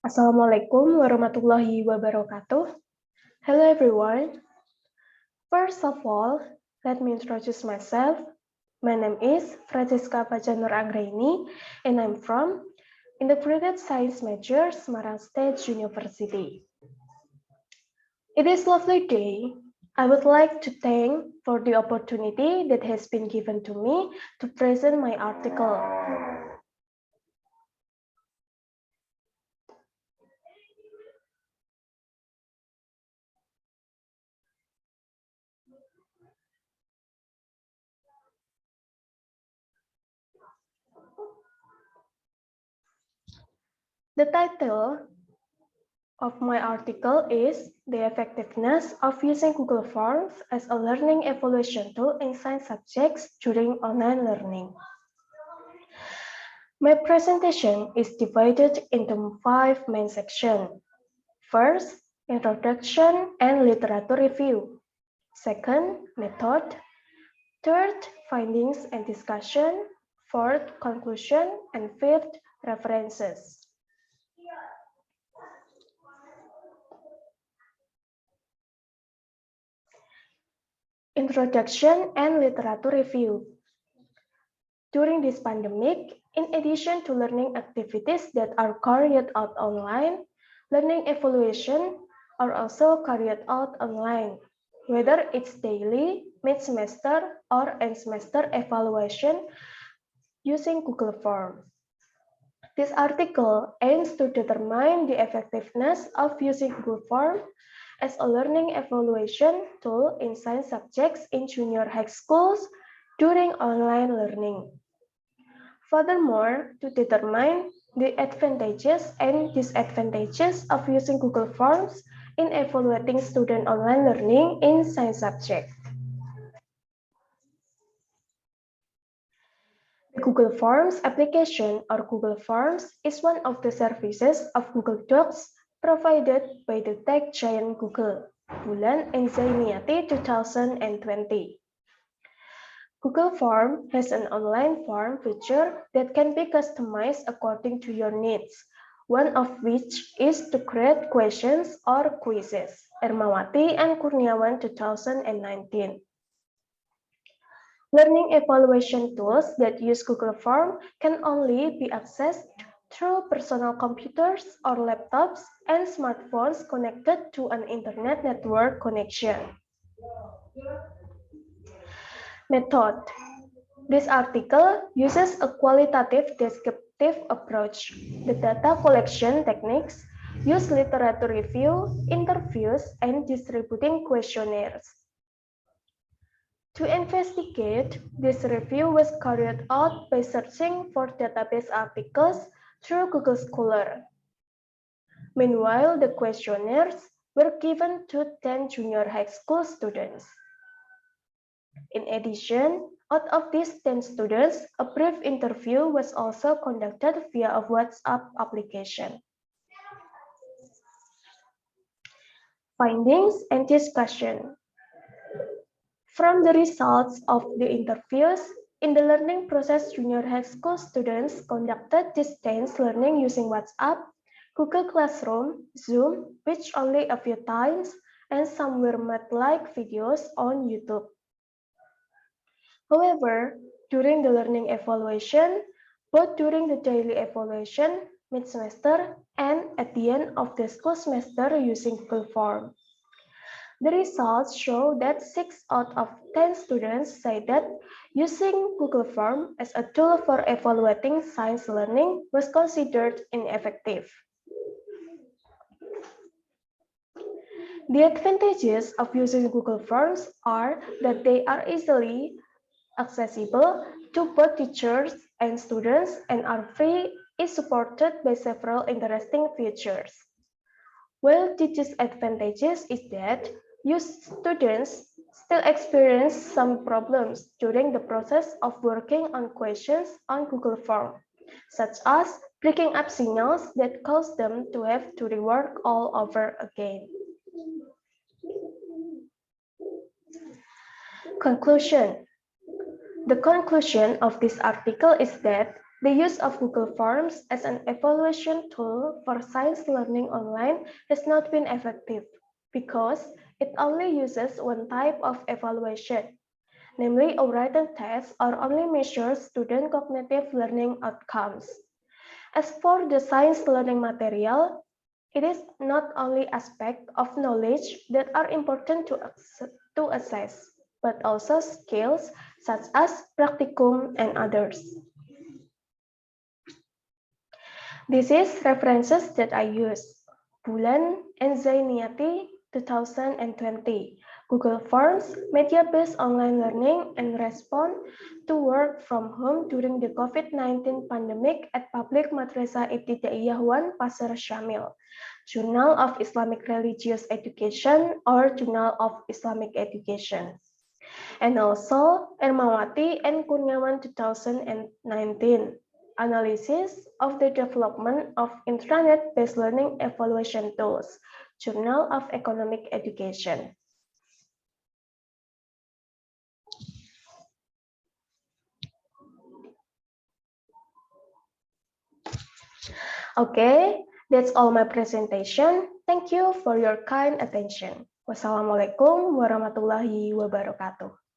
Assalamualaikum warahmatullahi wabarakatuh. Hello everyone. First of all, let me introduce myself. My name is Franciska Fajar Noor Anggraini and I'm from Integrated Science major, Semarang State University. It is a lovely day. I would like to thank for the opportunity that has been given to me to present my article. The title of my article is The Effectiveness of Using Google Forms as a Learning Evaluation Tool in Science Subjects During Online Learning. My presentation is divided into 5 main sections. First, Introduction and Literature Review. Second, Method. Third, Findings and Discussion. Fourth, Conclusion. And fifth, References. Introduction and Literature Review. During this pandemic, in addition to learning activities that are carried out online, learning evaluation are also carried out online, whether it's daily, mid-semester, or end-semester evaluation using Google Forms. This article aims to determine the effectiveness of using Google Forms as a learning evaluation tool in science subjects in junior high schools during online learning. Furthermore, to determine the advantages and disadvantages of using Google Forms in evaluating student online learning in science subjects. The Google Forms application or Google Forms is one of the services of Google Docs provided by the tech giant Google, bulan Enzymiyati 2020. Google Form has an online form feature that can be customized according to your needs, one of which is to create questions or quizzes. Ermawati and Kurniawan 2019. Learning evaluation tools that use Google Form can only be accessed through personal computers or laptops and smartphones connected to an internet network connection. Method. This article uses a qualitative descriptive approach. The data collection techniques use literature review, interviews, and distributing questionnaires. To investigate, this review was carried out by searching for database articles through Google Scholar. Meanwhile, the questionnaires were given to 10 junior high school students. In addition, out of these 10 students, a brief interview was also conducted via a WhatsApp application. Findings and discussion. From the results of the interviews, in the learning process, junior high school students conducted distance learning using WhatsApp, Google Classroom, Zoom, which only a few times, and some were made like videos on YouTube. However, during the learning evaluation, both during the daily evaluation, mid-semester, and at the end of the school semester using Google Form. The results show that 6 out of 10 students say that using Google Form as a tool for evaluating science learning was considered ineffective. The advantages of using Google Forms are that they are easily accessible to both teachers and students and are free, is supported by several interesting features. While the disadvantages is that students still experience some problems during the process of working on questions on Google Form, such as breaking up signals that cause them to have to rework all over again. Conclusion. The conclusion of this article is that The use of Google Forms as an evaluation tool for science learning online has not been effective because it only uses one type of evaluation, namely a written test, or only measures student cognitive learning outcomes. As for the science learning material, it is not only aspects of knowledge that are important to assess, but also skills such as practicum and others. This is references that I use. Bulan and Zainiati 2020. Google Forms, media-based online learning and response to work from home during the COVID-19 pandemic at Public Madrasah Ibtidaiyah 1 Pasar Syamil. Journal of Islamic Religious Education or Journal of Islamic Education. And also Ermawati and Kurniawan 2019. Analysis of the development of intranet-based learning evaluation tools, Journal of Economic Education. Okay, that's all my presentation. Thank you for your kind attention. Wassalamualaikum warahmatullahi wabarakatuh.